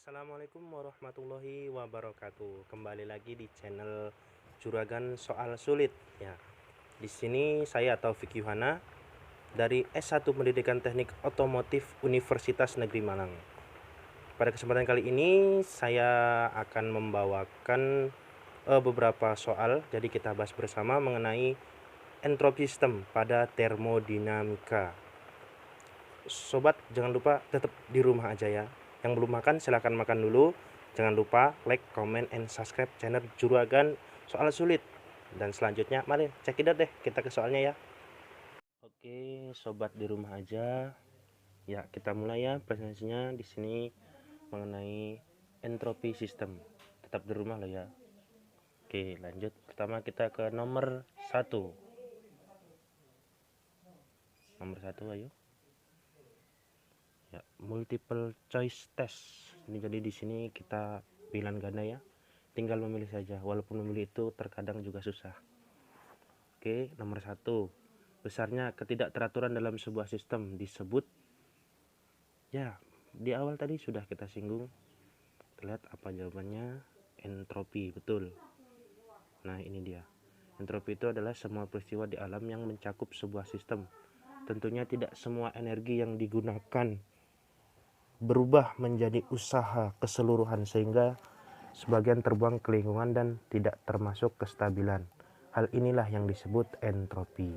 Assalamualaikum warahmatullahi wabarakatuh. Kembali lagi di channel Juragan Soal Sulit ya. Di sini saya Taufik Yuhana dari S1 Pendidikan Teknik Otomotif Universitas Negeri Malang. Pada kesempatan kali ini saya akan membawakan beberapa soal. Jadi kita bahas bersama mengenai entropi sistem pada termodinamika. Sobat, jangan lupa tetap di rumah aja ya. Yang belum makan silahkan makan dulu. Jangan lupa like, comment, and subscribe channel Juragan Soal Sulit. Dan selanjutnya mari cekidot deh kita ke soalnya ya. Oke, sobat di rumah aja. Ya, kita mulai ya presentasinya di sini mengenai entropi sistem. Tetap di rumah lah ya. Oke, lanjut. Pertama kita ke nomor 1. Nomor 1 ayo. Ya, multiple choice test. Ini jadi di sini kita pilihan ganda ya. Tinggal memilih saja. Walaupun memilih itu terkadang juga susah. Oke, nomor 1. Besarnya ketidakteraturan dalam sebuah sistem disebut, ya, di awal tadi sudah kita singgung. Lihat apa jawabannya? Entropi, betul. Nah, ini dia. Entropi itu adalah semua peristiwa di alam yang mencakup sebuah sistem. Tentunya tidak semua energi yang digunakan berubah menjadi usaha keseluruhan sehingga sebagian terbuang ke lingkungan dan tidak termasuk kestabilan. Hal inilah yang disebut entropi.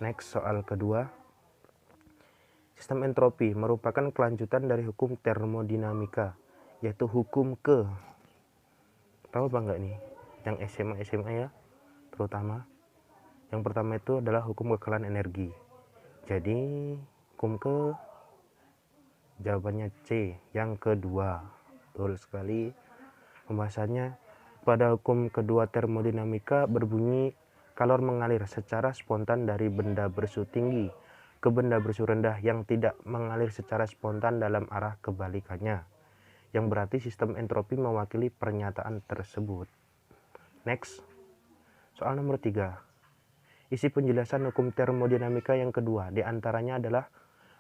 Next, soal kedua. Sistem entropi merupakan kelanjutan dari hukum termodinamika, yaitu hukum ke. Tahu apa enggak nih? Yang SMA ya, terutama. Yang pertama itu adalah hukum kekalahan energi. Jadi, hukum ke jawabannya C, yang kedua. Betul sekali. Pembahasannya pada hukum kedua termodinamika berbunyi kalor mengalir secara spontan dari benda bersuhu tinggi ke benda bersuhu rendah yang tidak mengalir secara spontan dalam arah kebalikannya, yang berarti sistem entropi mewakili pernyataan tersebut. Next, soal nomor 3. Isi penjelasan hukum termodinamika yang kedua diantaranya adalah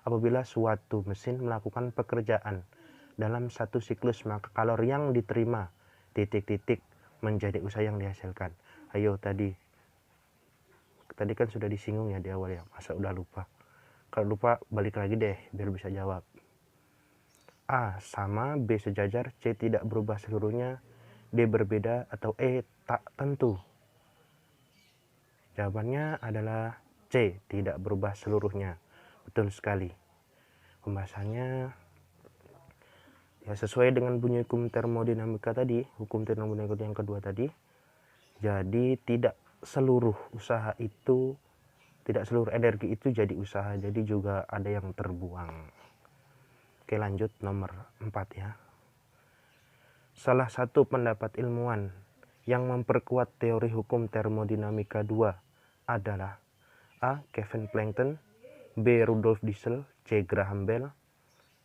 apabila suatu mesin melakukan pekerjaan dalam satu siklus, maka kalor yang diterima titik-titik menjadi usaha yang dihasilkan. Ayo, tadi kan sudah disinggung ya di awal ya, masa udah lupa? Kalau lupa balik lagi deh biar bisa jawab. A sama, B sejajar, C tidak berubah seluruhnya, D berbeda, atau E tak tentu. Jawabannya adalah C, tidak berubah seluruhnya. Betul sekali. Pembahasannya ya sesuai dengan bunyi hukum termodinamika tadi, hukum termodinamika yang kedua tadi. Jadi tidak seluruh usaha itu, tidak seluruh energi itu jadi usaha, jadi juga ada yang terbuang. Oke, lanjut nomor 4 ya. Salah satu pendapat ilmuwan yang memperkuat teori hukum termodinamika 2 adalah A. Kevin Planck, B. Rudolf Diesel, C. Graham Bell,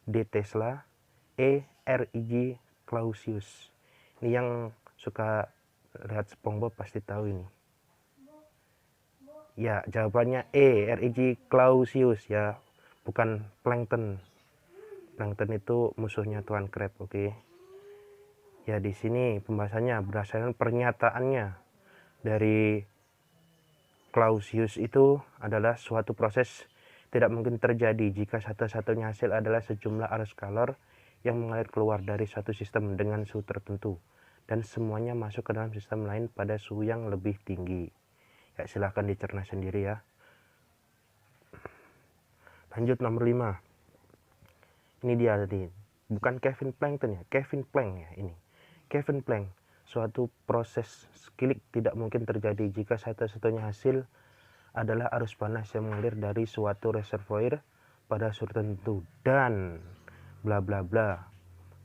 D. Tesla, E. R.I.G. Clausius. Ini yang suka lihat SpongeBob pasti tahu ini. Ya, jawabannya E. R.I.G. Clausius ya, bukan Plankton. Plankton itu musuhnya Tuan Crab, oke. Ya, di sini pembahasannya berdasarkan pernyataannya dari Clausius itu adalah suatu proses tidak mungkin terjadi jika satu-satunya hasil adalah sejumlah arus kalor yang mengalir keluar dari suatu sistem dengan suhu tertentu dan semuanya masuk ke dalam sistem lain pada suhu yang lebih tinggi. Ya, silahkan dicerna sendiri ya. Lanjut nomor 5. Ini dia tadi. Bukan Kevin Plankton ya, Kevin Planck ya ini. Kevin Planck, suatu proses skilik tidak mungkin terjadi jika satu-satunya hasil adalah arus panas yang mengalir dari suatu reservoir pada suhu tertentu dan bla bla bla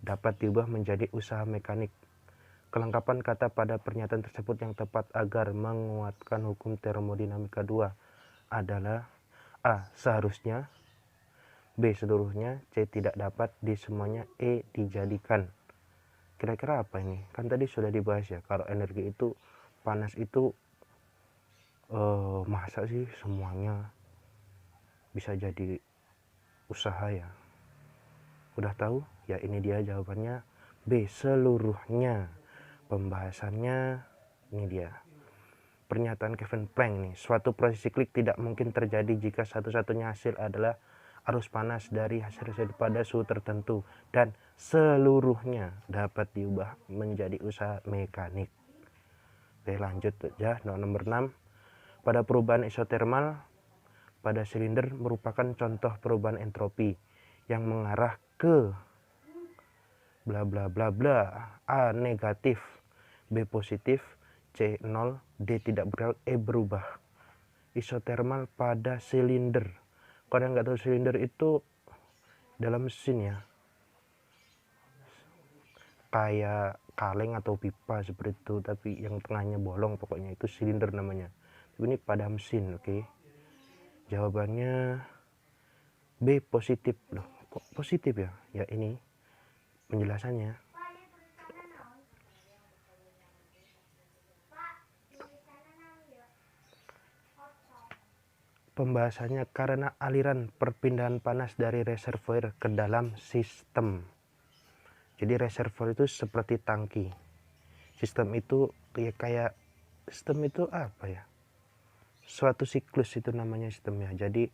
dapat diubah menjadi usaha mekanik. Kelengkapan kata pada pernyataan tersebut yang tepat agar menguatkan hukum termodinamika 2 adalah A. Seharusnya, B. Seluruhnya, C. Tidak dapat, D. Semuanya, E. Dijadikan. Kira-kira apa ini? Kan tadi sudah dibahas ya, kalau energi itu, panas itu masa sih semuanya bisa jadi usaha ya? Udah tahu? Ya ini dia jawabannya B, seluruhnya. Pembahasannya ini dia. Pernyataan Kevin Planck nih, suatu proses siklik tidak mungkin terjadi jika satu-satunya hasil adalah arus panas dari hasil pada suhu tertentu dan seluruhnya dapat diubah menjadi usaha mekanik. Oke, lanjut ya. Nomor 6. Pada perubahan isotermal pada silinder merupakan contoh perubahan entropi yang mengarah ke bla bla bla bla. A negatif, B positif, C 0, D tidak bergerak, E berubah. Isotermal pada silinder. Kalau yang nggak tahu, silinder itu dalam mesin ya, kayak kaleng atau pipa seperti itu, tapi yang tengahnya bolong, pokoknya itu silinder namanya. Tapi ini pada mesin. Oke, jawabannya B positif. Loh, kok positif ya? Ya ini penjelasannya. Pembahasannya karena aliran perpindahan panas dari reservoir ke dalam sistem. Jadi reservoir itu seperti tangki. Sistem itu ya kayak sistem itu apa ya? Suatu siklus itu namanya sistemnya. Jadi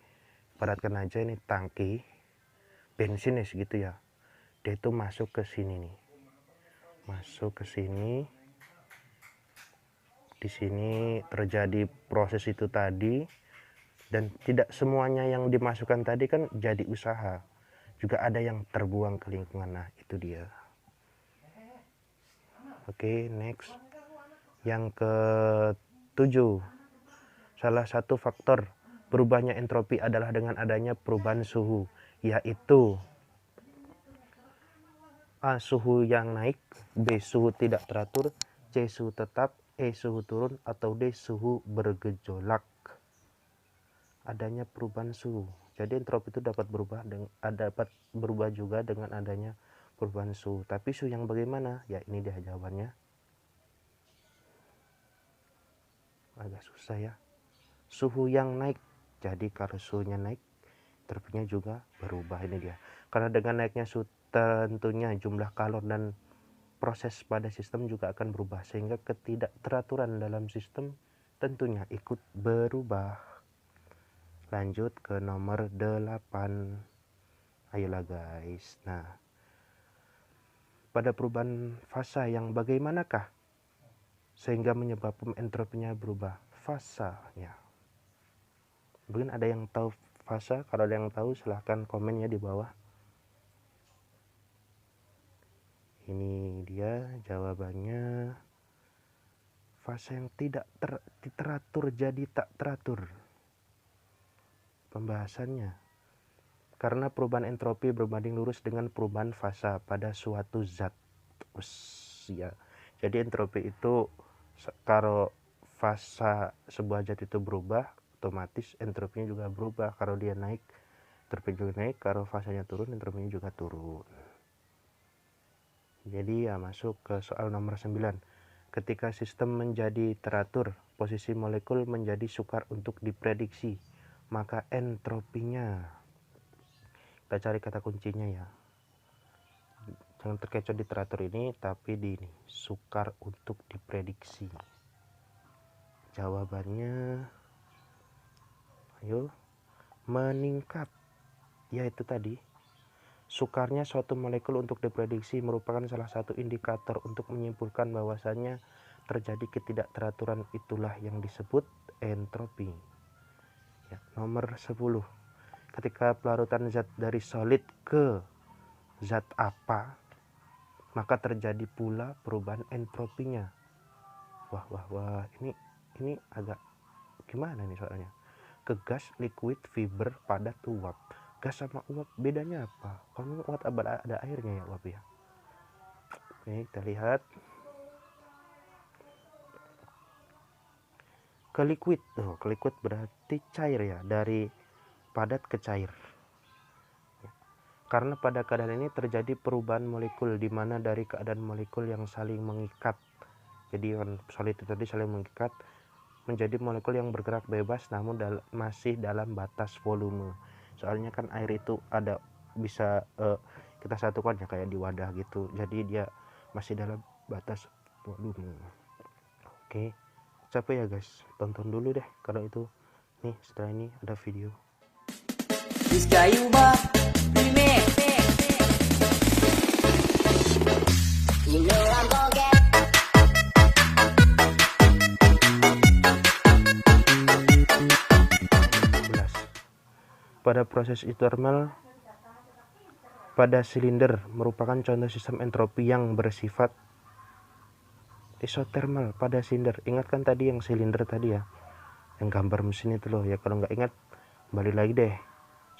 ibaratkan aja ini tangki bensin ya segitu ya. Dia itu masuk ke sini nih. Masuk ke sini. Di sini terjadi proses itu tadi, dan tidak semuanya yang dimasukkan tadi kan jadi usaha. Juga ada yang terbuang ke lingkungan. Nah, itu dia. Oke, next. Yang ke-7. Salah satu faktor berubahnya entropi adalah dengan adanya perubahan suhu, yaitu A. Suhu yang naik, B. Suhu tidak teratur, C. Suhu tetap, E. Suhu turun, atau D. Suhu bergejolak. Adanya perubahan suhu. Jadi entropi itu dapat berubah juga dengan adanya perubahan suhu. Tapi suhu yang bagaimana? Ya ini dia jawabannya. Agak susah ya. Suhu yang naik. Jadi kalau suhunya naik, entropinya juga berubah. Ini dia. Karena dengan naiknya suhu tentunya jumlah kalor dan proses pada sistem juga akan berubah, sehingga ketidakteraturan dalam sistem tentunya ikut berubah. Lanjut ke nomor 8. Ayolah guys. Nah, pada perubahan fasa yang bagaimanakah sehingga menyebabkan entropinya berubah? Fasanya. Mungkin ada yang tahu fasa? Kalau ada yang tahu silahkan komen ya di bawah. Ini dia jawabannya. Fase yang tidak teratur jadi tak teratur. Pembahasannya, karena perubahan entropi berbanding lurus dengan perubahan fasa pada suatu zat. Ya. Jadi entropi itu kalau fasa sebuah zat itu berubah, otomatis entropinya juga berubah. Kalau dia naik, entropi juga naik. Kalau fasanya turun, entropinya juga turun. Jadi ya masuk ke soal nomor 9. Ketika sistem menjadi teratur, posisi molekul menjadi sukar untuk diprediksi, maka entropinya, kita cari kata kuncinya ya, jangan terkecoh di teratur ini, tapi di ini sukar untuk diprediksi. Jawabannya ayo meningkat, yaitu tadi sukarnya suatu molekul untuk diprediksi merupakan salah satu indikator untuk menyimpulkan bahwasannya terjadi ketidakteraturan. Itulah yang disebut entropi ya. Nomor 10. Ketika pelarutan zat dari solid ke zat apa, maka terjadi pula perubahan entropinya. Wah, ini agak gimana nih soalnya. Ke gas, liquid, fiber, padat, uap. Gas sama uap bedanya apa? Kalau uap ada airnya ya uap ya. Oke, kita lihat. Ke liquid. Ke liquid berarti cair ya, dari padat ke cair. Karena pada keadaan ini terjadi perubahan molekul, di mana dari keadaan molekul yang saling mengikat, jadi solid itu tadi saling mengikat, menjadi molekul yang bergerak bebas namun masih dalam batas volume. Soalnya kan air itu ada bisa kita satukan ya kayak di wadah gitu, jadi dia masih dalam batas volume. Oke, capek ya guys, tonton dulu deh kalau itu. Nih setelah ini ada video. Pada proses isothermal pada silinder merupakan contoh sistem entropi yang bersifat isothermal pada silinder. Ingatkan tadi yang silinder tadi ya, yang gambar mesin itu loh ya. Kalau nggak ingat, balik lagi deh,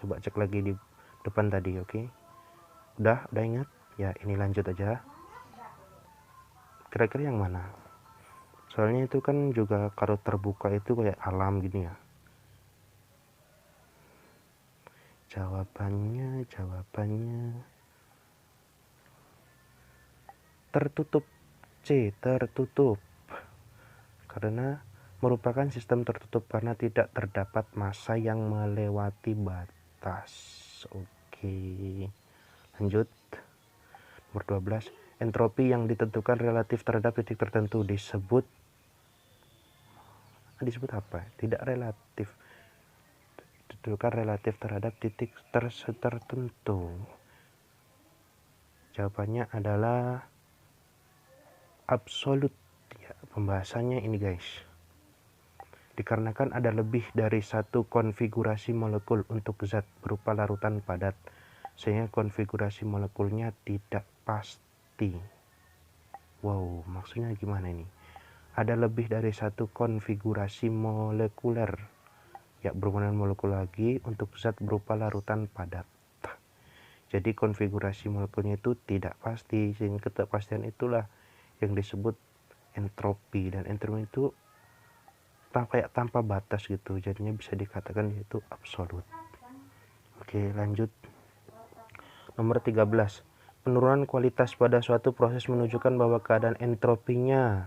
coba cek lagi di depan tadi. Oke, udah ingat ya. Ini lanjut aja, kira-kira yang mana? Soalnya itu kan juga kalau terbuka itu kayak alam gini ya. Jawabannya tertutup. C, tertutup, karena merupakan sistem tertutup karena tidak terdapat massa yang melewati batas. Oke, lanjut. Nomor 12, entropi yang ditentukan relatif terhadap titik tertentu disebut apa? Tidak relatif, ditentukan relatif terhadap titik tertentu. Jawabannya adalah absolut ya. Pembahasannya ini guys, dikarenakan ada lebih dari satu konfigurasi molekul untuk zat berupa larutan padat, sehingga konfigurasi molekulnya tidak pasti. Wow, maksudnya gimana ini? Ada lebih dari satu konfigurasi molekuler ya, berhubungan molekul lagi untuk zat berupa larutan padat. Jadi konfigurasi molekulnya itu tidak pasti, sehingga ketidakpastian itulah yang disebut entropi, dan entropi itu kayak tanpa batas gitu, jadinya bisa dikatakan yaitu absolut. Oke, lanjut. Nomor 13, penurunan kualitas pada suatu proses menunjukkan bahwa keadaan entropinya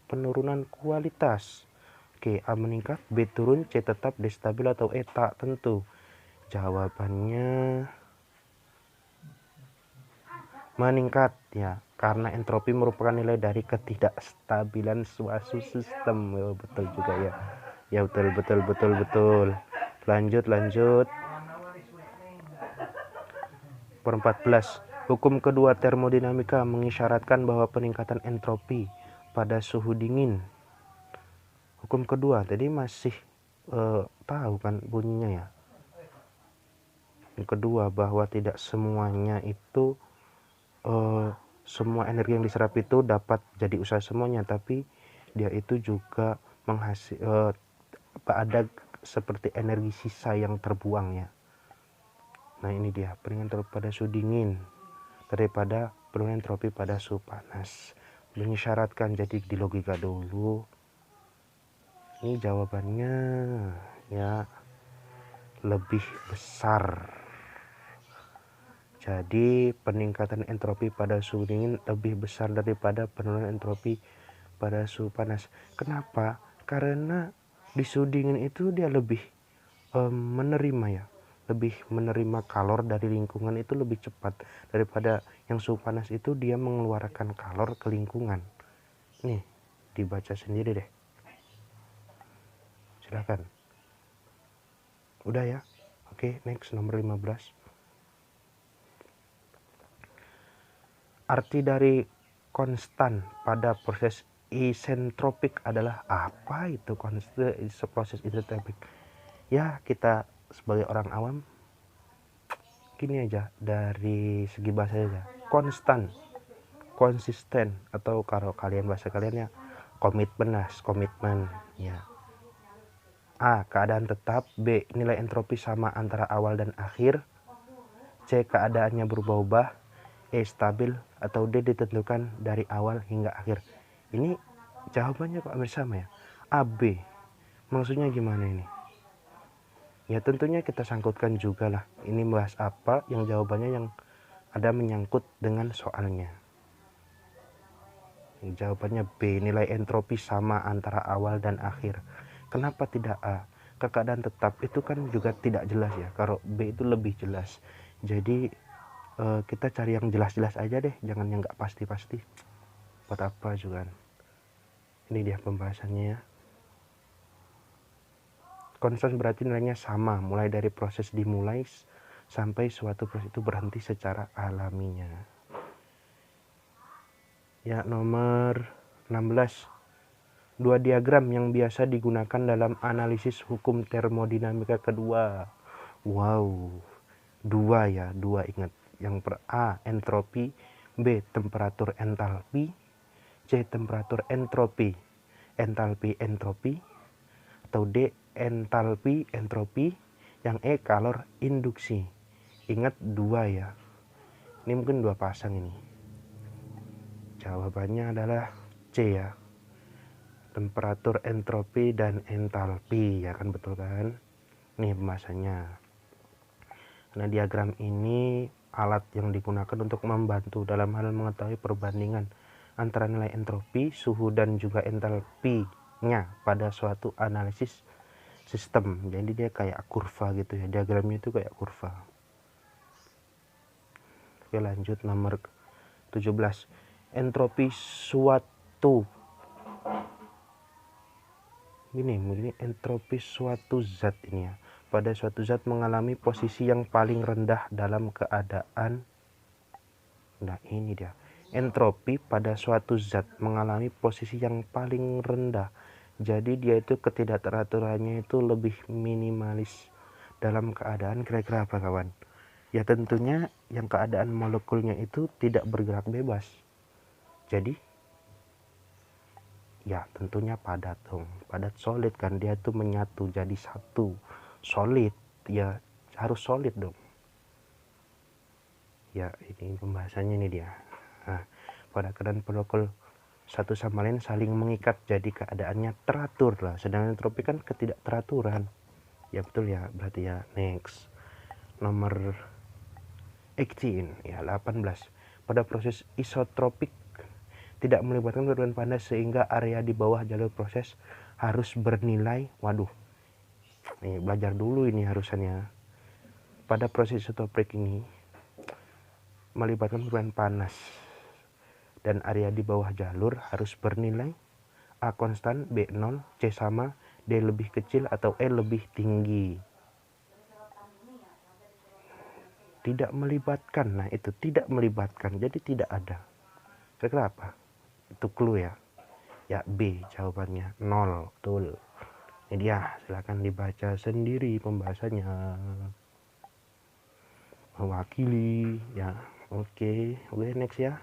penurunan kualitas. Oke, A meningkat, B turun, C tetap, D stabil, atau E tak tentu. Jawabannya meningkat ya, karena entropi merupakan nilai dari ketidakstabilan suatu sistem. Oh, betul juga ya. Ya betul. Lanjut. Per 14, hukum kedua termodinamika mengisyaratkan bahwa peningkatan entropi pada suhu dingin. Hukum kedua tadi masih tahu kan bunyinya ya. Yang kedua, bahwa tidak semuanya itu semua energi yang diserap itu dapat jadi usaha semuanya, tapi dia itu juga ada seperti energi sisa yang terbuang ya. Nah ini dia, peningkatan entropi pada suhu dingin daripada penurunan entropi pada suhu panas. Mengisyaratkan, jadi di logika dulu. Ini jawabannya ya lebih besar. Jadi peningkatan entropi pada suhu dingin lebih besar daripada penurunan entropi pada suhu panas. Kenapa? Karena di suhu dingin itu dia lebih menerima ya, lebih menerima kalor dari lingkungan itu lebih cepat daripada yang suhu panas itu dia mengeluarkan kalor ke lingkungan. Nih, dibaca sendiri deh. Silahkan. Udah ya? Oke, next, nomor 15. Arti dari konstan pada proses isentropik adalah apa itu proses isentropik? Ya, kita sebagai orang awam gini aja, dari segi bahasa aja, konstan, konsisten, atau kalau kalian bahasa kalian ya komitmen ya. A, keadaan tetap. B, nilai entropi sama antara awal dan akhir. C, keadaannya berubah-ubah. E, stabil. Atau D, ditentukan dari awal hingga akhir. Ini jawabannya kok hampir sama ya, A, B. Maksudnya gimana ini? Ya tentunya kita sangkutkan juga lah, ini bahas apa, yang jawabannya yang ada menyangkut dengan soalnya. Jawabannya B, nilai entropi sama antara awal dan akhir. Kenapa tidak A? ke keadaan tetap itu kan juga tidak jelas ya. Kalau B itu lebih jelas. Jadi kita cari yang jelas-jelas aja deh, jangan yang nggak pasti-pasti. Buat apa juga kan. Ini dia pembahasannya ya. Konstan berarti nilainya sama, mulai dari proses dimulai sampai suatu proses itu berhenti secara alaminya. Ya, nomor 16. Dua diagram yang biasa digunakan dalam analisis hukum termodinamika kedua. Wow, dua ya, dua ingat. Yang A, entropi, B, temperatur entalpi, C, temperatur entropi, entalpi, atau D, entalpi, entropi, yang E, kalor induksi. Ingat dua ya. Ini mungkin dua pasang ini. Jawabannya adalah C ya. Temperatur, entropi, dan entalpi ya kan, betul kan? Nih pembahasannya. Nah, diagram ini alat yang digunakan untuk membantu dalam hal mengetahui perbandingan antara nilai entropi, suhu, dan juga entalpinya pada suatu analisis sistem. Jadi dia kayak kurva gitu ya, diagramnya itu kayak kurva. Oke, lanjut nomor 17. Entropi suatu ini entropi suatu zat ini ya. Pada suatu zat mengalami posisi yang paling rendah dalam keadaan. Nah, ini dia. Entropi pada suatu zat mengalami posisi yang paling rendah. Jadi dia itu ketidakteraturannya itu lebih minimalis dalam keadaan kira-kira apa kawan? Ya tentunya yang keadaan molekulnya itu tidak bergerak bebas. Jadi ya tentunya padat dong, padat solid kan, dia tuh menyatu jadi satu, solid ya, harus solid dong ya. Ini pembahasannya ini dia. Nah, pada keadaan molekul satu sama lain saling mengikat jadi keadaannya teratur lah, sedangkan entropi kan ketidakteraturan ya, betul ya, berarti ya. Next, nomor 18 ya, 18. Pada proses isotropik tidak melibatkan perubahan panas sehingga area di bawah jalur proses harus bernilai, waduh, nih belajar dulu ini harusannya. Pada proses isotropik ini melibatkan perubahan panas dan area di bawah jalur harus bernilai A konstan, B 0, C sama, D lebih kecil, atau E lebih tinggi. Tidak melibatkan, nah itu tidak melibatkan, jadi tidak ada. Kira-kira apa? Itu clue ya. Ya, B jawabannya, 0, betul. Ini dia, silakan dibaca sendiri pembahasannya. Mewakili ya. Oke, next ya.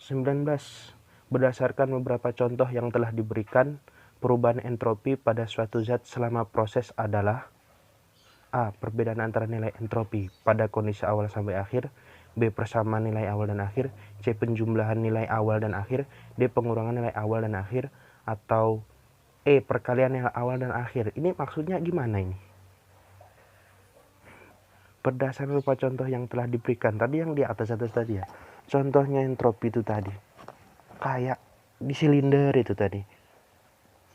19. Berdasarkan beberapa contoh yang telah diberikan, perubahan entropi pada suatu zat selama proses adalah A. Perbedaan antara nilai entropi pada kondisi awal sampai akhir, B. Persamaan nilai awal dan akhir, C. Penjumlahan nilai awal dan akhir, D. Pengurangan nilai awal dan akhir, atau E. Perkalian nilai awal dan akhir. Ini maksudnya gimana ini? Berdasarkan beberapa contoh yang telah diberikan, tadi yang di atas tadi ya, contohnya entropi itu tadi kayak di silinder itu tadi,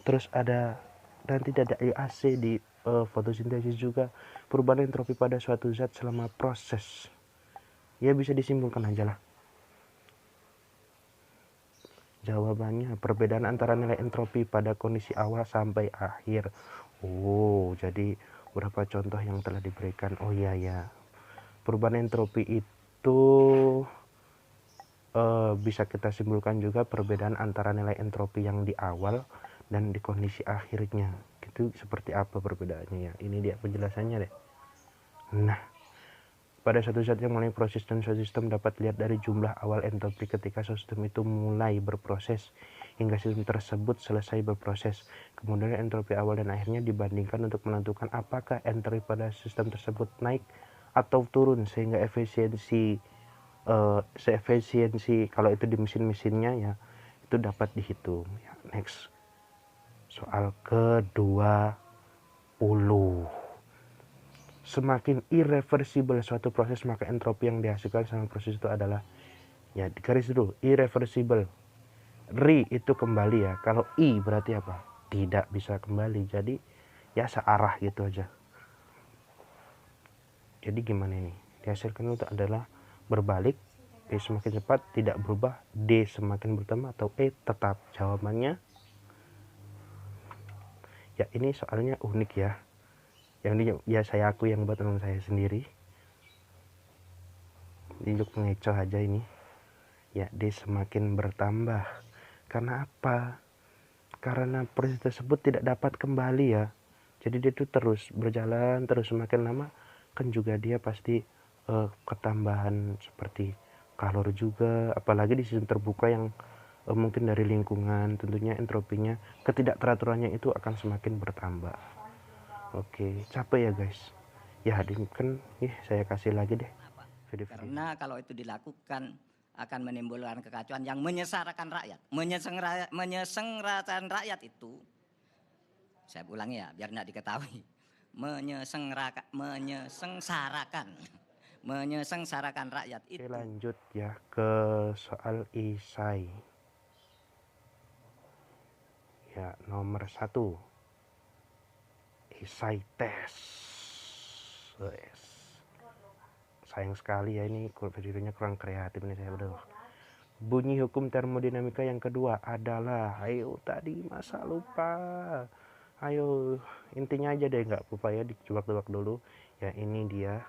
terus ada nanti ada AC di fotosintesis juga. Perubahan entropi pada suatu zat selama proses ya, bisa disimpulkan aja lah. Jawabannya perbedaan antara nilai entropi pada kondisi awal sampai akhir. Oh, jadi beberapa contoh yang telah diberikan. Oh iya ya, perubahan entropi itu bisa kita simpulkan juga perbedaan antara nilai entropi yang di awal dan di kondisi akhirnya. Itu seperti apa perbedaannya ya? Ini dia penjelasannya deh. Nah, pada suatu zat yang mulai proses dan suatu sistem dapat dilihat dari jumlah awal entropi ketika sistem itu mulai berproses hingga sistem tersebut selesai berproses. Kemudian entropi awal dan akhirnya dibandingkan untuk menentukan apakah entropi pada sistem tersebut naik atau turun sehingga efisiensi kalau itu di mesin-mesinnya ya itu dapat dihitung ya. Next, soal ke-20. Semakin irreversibel suatu proses, maka entropi yang dihasilkan sama proses itu adalah, ya garis dulu, irreversibel. Ri itu kembali ya, kalau I berarti apa? tidak bisa kembali, jadi ya searah gitu aja. Jadi gimana ini, dihasilkan itu adalah berbalik, B semakin cepat, tidak berubah, D semakin bertambah, atau E tetap. Jawabannya ya ini soalnya unik ya, yang ini ya saya akui yang buat teman saya sendiri, ini untuk mengecoh aja ini ya. D semakin bertambah karena apa? Karena proses tersebut tidak dapat kembali ya, jadi dia itu terus berjalan terus, semakin lama kan juga dia pasti ketambahan seperti kalor juga, apalagi di sistem terbuka yang mungkin dari lingkungan, tentunya entropinya, ketidakteraturannya itu akan semakin bertambah. Oke, capek ya guys ya, kan saya kasih lagi deh video-video. Karena kalau itu dilakukan akan menimbulkan kekacauan yang menyengsarakan rakyat. Menyengsarakan rakyat itu, saya ulangi ya biar tidak diketahui, menyengsarakan rakyat itu. Oke, lanjut ya ke soal isai ya, nomor 1 isai tes. Sayang sekali ya, ini videonya kurang kreatif nih saya udah. Bunyi hukum termodinamika yang kedua adalah, ayo tadi masa lupa, ayo intinya aja deh, nggak lupa ya, dijebak-jebak dulu ya. Ini dia,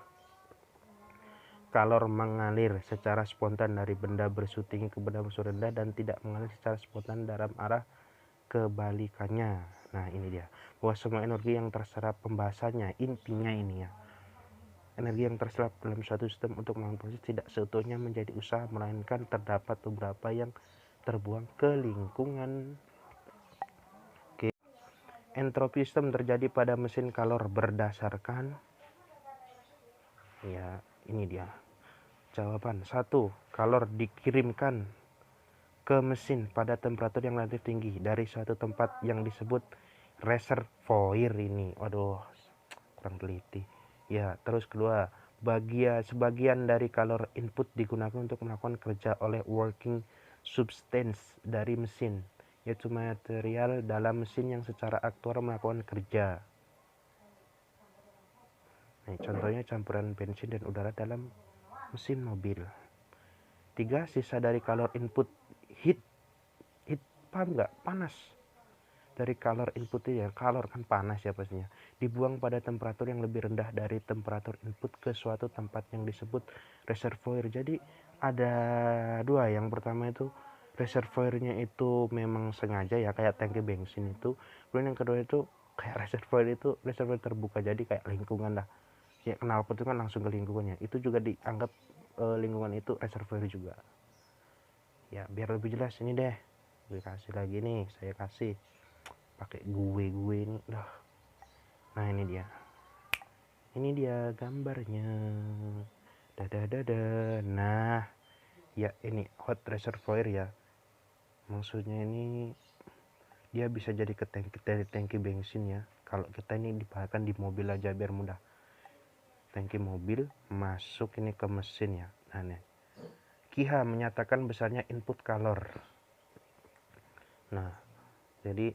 kalor mengalir secara spontan dari benda bersuhu tinggi ke benda bersuhu rendah dan tidak mengalir secara spontan dalam arah kebalikannya. Nah ini dia, bahwa semua energi yang terserap, pembahasannya intinya ini ya, energi yang terserap dalam suatu sistem untuk melakukan proses tidak seutuhnya menjadi usaha, melainkan terdapat beberapa yang terbuang ke lingkungan. Oke. Entropi sistem terjadi pada mesin kalor berdasarkan ya, ini dia jawaban. 1. Kalor dikirimkan ke mesin pada temperatur yang relatif tinggi dari suatu tempat yang disebut reservoir. Ini waduh kurang teliti ya. Terus kedua, sebagian dari kalor input digunakan untuk melakukan kerja oleh working substance dari mesin, yaitu material dalam mesin yang secara aktual melakukan kerja. Nah, contohnya campuran bensin dan udara dalam mesin mobil. 3. Sisa dari kalor input, heat paham nggak? Panas dari kalor input ya, kalor kan panas ya pastinya, dibuang pada temperatur yang lebih rendah dari temperatur input ke suatu tempat yang disebut reservoir. Jadi ada dua, yang pertama itu reservoirnya itu memang sengaja ya, kayak tangki bensin itu. Kemudian yang kedua itu kayak reservoir terbuka, jadi kayak lingkungan lah ya, knalpot itu kan langsung ke lingkungannya, itu juga dianggap lingkungan itu reservoir juga ya. Biar lebih jelas ini deh, gue kasih lagi nih, saya kasih pakai gue ini dah. Nah ini dia gambarnya, nah ya, ini hot reservoir ya, maksudnya ini dia bisa jadi ke tangki bensin ya. Kalau kita ini dipakai di mobil aja biar mudah, tangki mobil masuk ini ke mesin ya. Nah nih, KIHA menyatakan besarnya input kalor. Nah jadi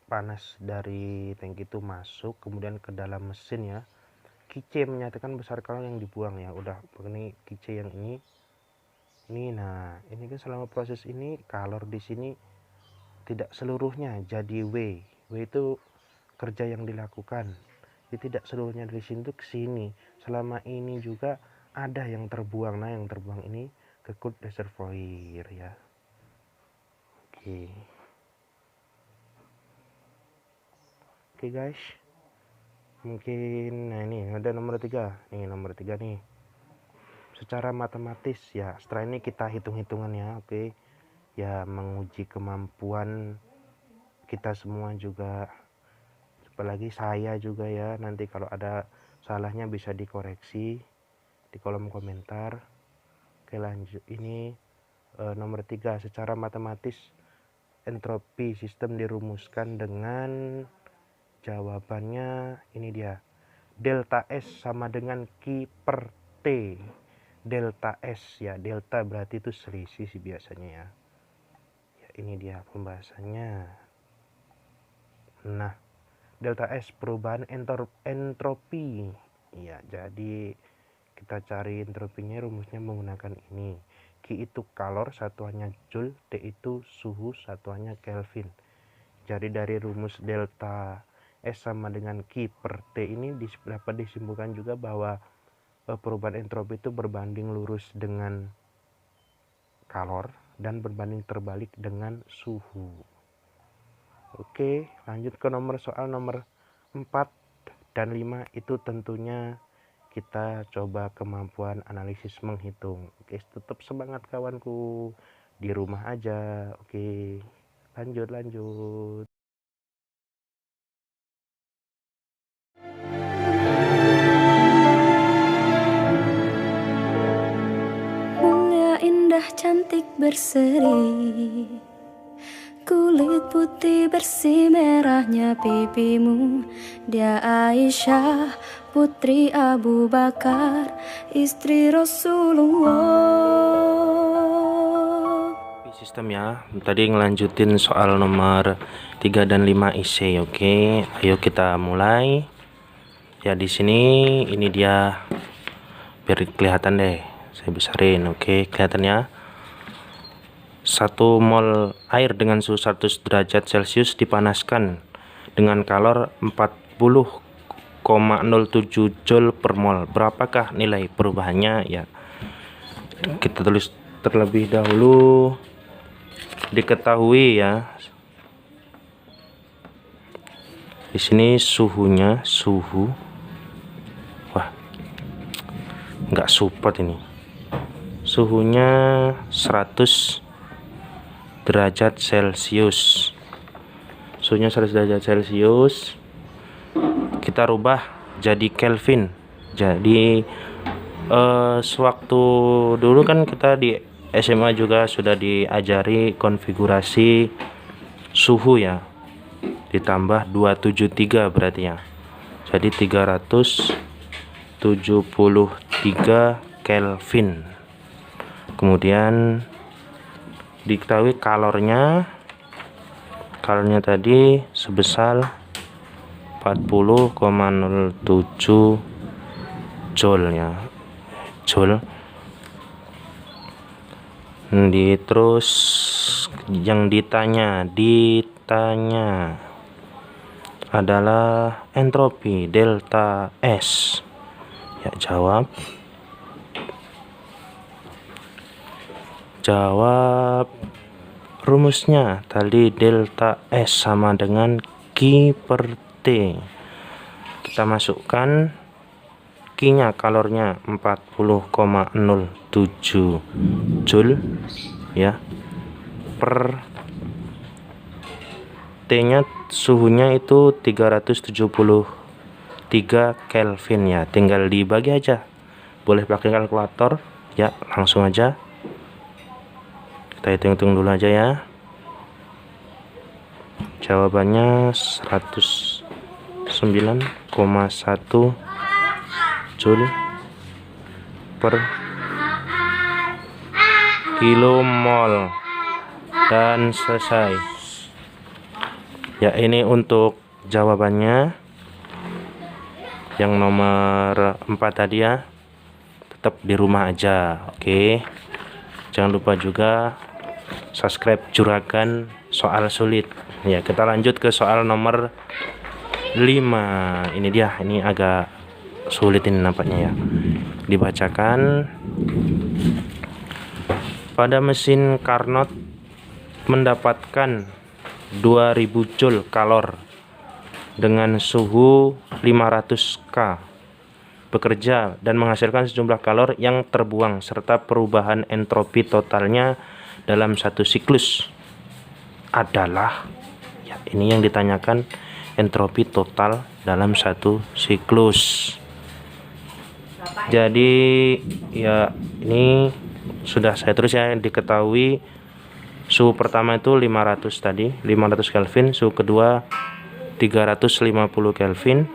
panas dari tangki itu masuk kemudian ke dalam mesin ya. QC menyatakan besar kalor yang dibuang ya. Udah ini QC yang ini. Nah ini kan selama proses ini kalor di sini tidak seluruhnya jadi W itu kerja yang dilakukan. Jadi tidak seluruhnya dari sini tuh ke sini. Selama ini juga ada yang terbuang. Nah yang terbuang ini ke cold reservoir ya. Oke guys, mungkin nah ini ada nomor 3 nih, secara matematis ya. Setelah ini kita hitung-hitungan ya. Oke ya, menguji kemampuan kita semua juga, apalagi saya juga ya. Nanti kalau ada salahnya bisa dikoreksi di kolom komentar. Oke lanjut, ini nomor 3, secara matematis entropi sistem dirumuskan dengan, jawabannya ini dia, delta S sama dengan Q per T. Delta S ya, delta berarti itu selisih sih biasanya ya. Ya ini dia pembahasannya. Nah, delta S perubahan entropi. Ya, jadi kita cari entropinya, rumusnya menggunakan ini. Q itu kalor, satuannya Joule, T itu suhu, satuannya Kelvin. Jadi dari rumus delta S sama dengan Q per T ini dapat disimpulkan juga bahwa perubahan entropi itu berbanding lurus dengan kalor dan berbanding terbalik dengan suhu. Oke, lanjut ke soal nomor 4 dan 5. Itu tentunya kita coba kemampuan analisis menghitung. Oke, tetap semangat kawanku, di rumah aja. Oke, lanjut. Bunga indah cantik berseri, kulit putih bersih merahnya pipimu. Dia Aisyah putri Abu Bakar, istri Rasulullah. Sistem ya. Tadi ngelanjutin soal nomor 3 dan 5 IC. Oke, ayo kita mulai. Ya, di sini ini dia, biar kelihatan deh. Saya besarin. Oke, kelihatannya. 1 mol air dengan suhu 100 derajat Celcius dipanaskan dengan kalor 40,07 Joule per mol. Berapakah nilai perubahannya? Ya, kita tulis terlebih dahulu. Diketahui ya, di sini suhunya, wah, nggak support ini. Suhunya 100 derajat Celcius. Suhunya 100 derajat Celcius. Kita rubah jadi Kelvin. Jadi sewaktu dulu kan kita di SMA juga sudah diajari konfigurasi suhu ya, ditambah 273 berarti ya, jadi 373 Kelvin. Kemudian diketahui kalornya tadi sebesar 40,07 Joule ya, Joule. Terus yang ditanya adalah entropi delta S. Ya, jawab rumusnya tadi delta S sama dengan Q per T. Kita masukkan Q-nya, kalornya 40,07 Joule ya, per T-nya suhunya itu 373 Kelvin ya. Tinggal dibagi aja. Boleh pakai kalkulator ya, langsung aja. Kita hitung-hitung dulu aja ya. Jawabannya 109,1 Joule per kilomol, dan selesai ya. Ini untuk jawabannya yang nomor 4 tadi ya. Tetap di rumah aja. Oke, jangan lupa juga subscribe Juragan Soal Sulit ya. Kita lanjut ke soal nomor 5. Ini dia, ini agak sulit ini nampaknya ya, dibacakan. Pada mesin Carnot mendapatkan 2000 Joule kalor dengan suhu 500 K, bekerja dan menghasilkan sejumlah kalor yang terbuang serta perubahan entropi totalnya dalam satu siklus adalah ya, ini yang ditanyakan, entropi total dalam satu siklus. Jadi ya, ini sudah saya tulis ya. Diketahui suhu pertama itu 500 tadi, 500 Kelvin. Suhu kedua 350 Kelvin.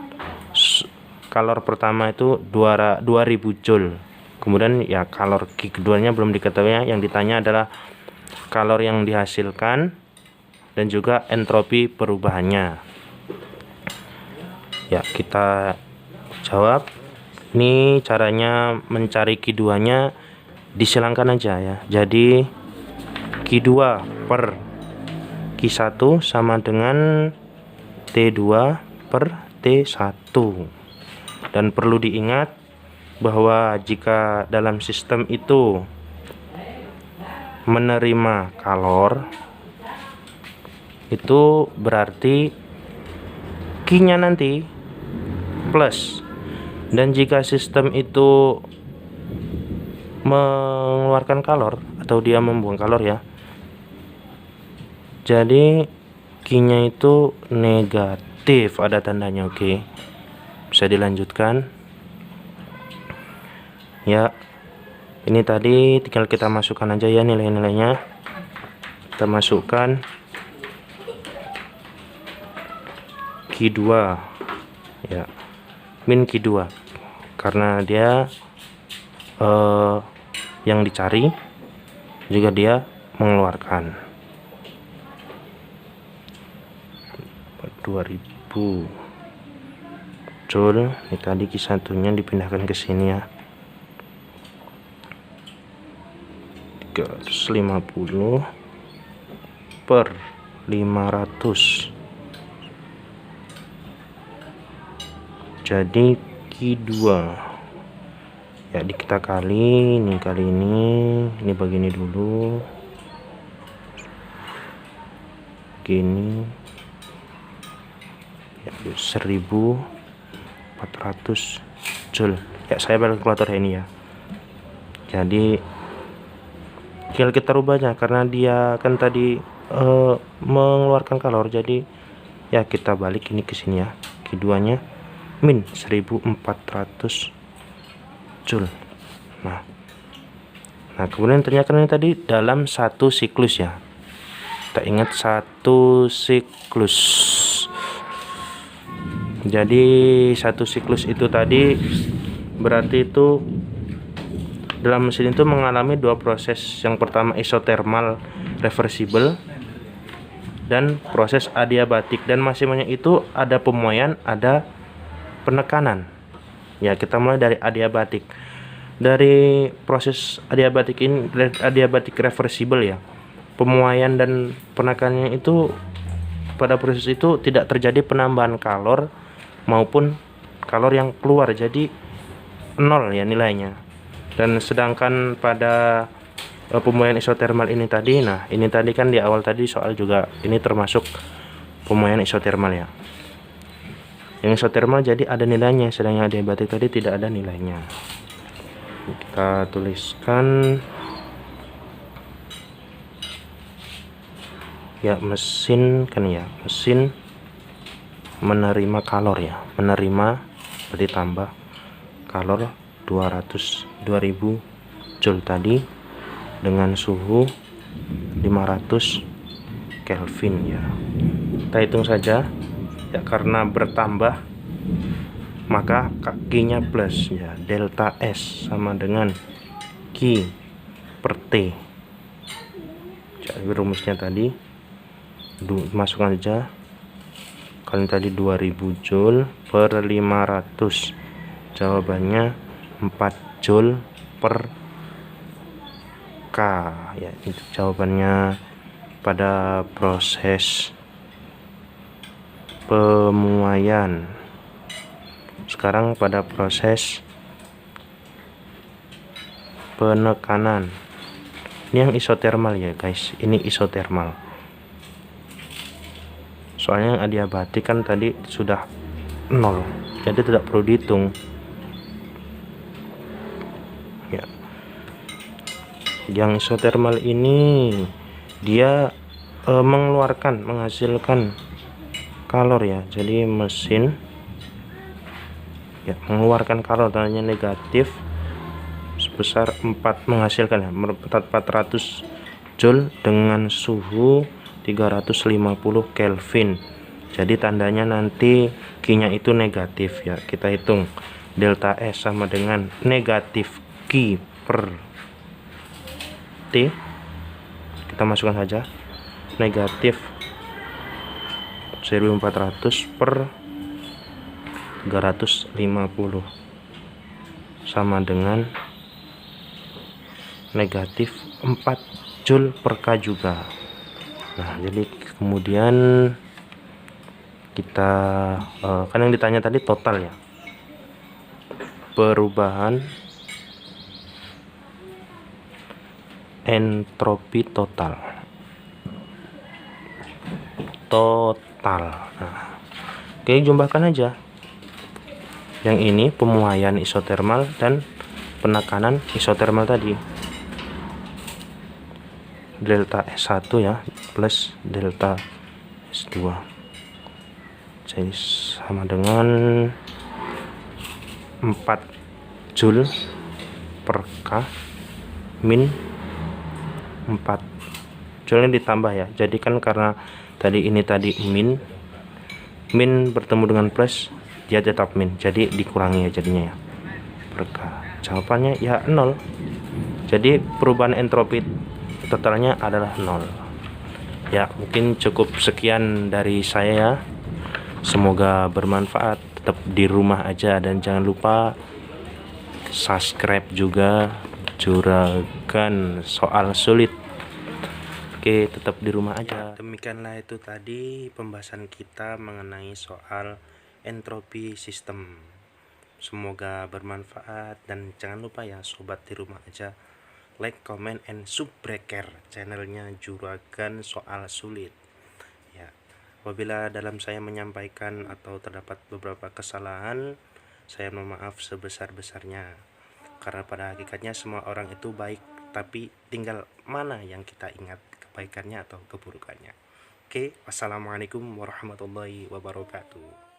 Kalor pertama itu 2000 Joule. Kemudian ya, kalor keduanya belum diketahui ya. Yang ditanya adalah kalor yang dihasilkan dan juga entropi perubahannya. Ya, kita jawab. Ini caranya mencari Q2 nya, disilangkan aja ya. Jadi Q2 per Q1 sama dengan T2 per T1. Dan perlu diingat bahwa jika dalam sistem itu menerima kalor, itu berarti Q-nya nanti plus. Dan jika sistem itu mengeluarkan kalor atau dia membuang kalor ya, jadi Q-nya itu negatif, ada tandanya. Oke, bisa dilanjutkan ya. Ini tadi tinggal kita masukkan aja ya nilai-nilainya. Kita masukkan Q2 ya, min Q2 karena dia yang dicari juga dia mengeluarkan 2000 joule. Ini tadi Q1 nya dipindahkan ke sini ya, 350 per 500, jadi Q2 ya. Kita kali ini begini dulu, gini ya, 1400 joule ya. Saya pakai kalkulator ini ya. Jadi tinggal kita rubah aja karena dia kan tadi mengeluarkan kalor, jadi ya kita balik ini ke sini ya. Q2 nya min 1400 joule. Nah kemudian ternyata ini tadi dalam satu siklus ya. Kita ingat satu siklus. Jadi satu siklus itu tadi berarti itu dalam mesin itu mengalami dua proses. Yang pertama isotermal reversible dan proses adiabatik, dan masing-masing itu ada pemuaian, ada penekanan ya. Kita mulai dari adiabatik. Dari proses adiabatik ini, adiabatik reversible ya, pemuaian dan penekanannya itu pada proses itu tidak terjadi penambahan kalor maupun kalor yang keluar, jadi 0 ya nilainya. Dan sedangkan pada pemuaian isotermal ini tadi, nah ini tadi kan di awal tadi soal juga ini termasuk pemuaian isotermal ya. Yang isotermal jadi ada nilainya, sedangkan adiabatik tadi tidak ada nilainya. Kita tuliskan ya, mesin kan ya, mesin menerima kalor ya, menerima berarti tambah kalor 2000 joule tadi dengan suhu 500 Kelvin ya. Kita hitung saja ya, karena bertambah maka Q-nya plus ya, delta S sama dengan Q per T. Jadi rumusnya tadi masukkan aja, kalian tadi 2000 joule per 500, jawabannya 4 joule per K ya. Itu jawabannya pada proses pemuaian. Sekarang pada proses penekanan. Ini yang isotermal ya guys, ini isotermal. Soalnya yang adiabatik kan tadi sudah 0, jadi tidak perlu dihitung ya. Yang isotermal ini dia menghasilkan kalor ya. Jadi mesin ya mengeluarkan kalor, tandanya negatif, sebesar 4, menghasilkan ya 400 joule dengan suhu 350 Kelvin. Jadi tandanya nanti Q-nya itu negatif ya. Kita hitung delta S sama dengan negatif Q per T. Kita masukkan saja negatif 1400 per 350 sama dengan negatif 4 Joule per K juga. Nah, jadi kemudian kita kan yang ditanya tadi total ya, perubahan entropi total. Nah, oke, jumlahkan aja. Yang ini pemuaian isotermal dan penekanan isotermal tadi. Delta S1 ya plus delta S2. Jadi sama dengan 4 Joule per K min 4 Joule ini ditambah ya. Jadi kan karena tadi ini min bertemu dengan plus, dia tetap min, jadi dikurangi ya jadinya ya per K. Jawabannya ya 0. Jadi perubahan entropi totalnya adalah 0 ya. Mungkin cukup sekian dari saya ya, semoga bermanfaat. Tetap di rumah aja dan jangan lupa subscribe juga Juragan Soal Sulit. Oke, tetap di rumah aja. Demikianlah itu tadi pembahasan kita mengenai soal entropi sistem. Semoga bermanfaat dan jangan lupa ya sobat di rumah aja, like, comment, and subscribe channelnya Juragan Soal Sulit ya. Apabila dalam saya menyampaikan atau terdapat beberapa kesalahan, saya mohon maaf sebesar-besarnya, karena pada hakikatnya semua orang itu baik, tapi tinggal mana yang kita ingat, kebaikannya atau keburukannya. Oke, wassalamualaikum warahmatullahi wabarakatuh.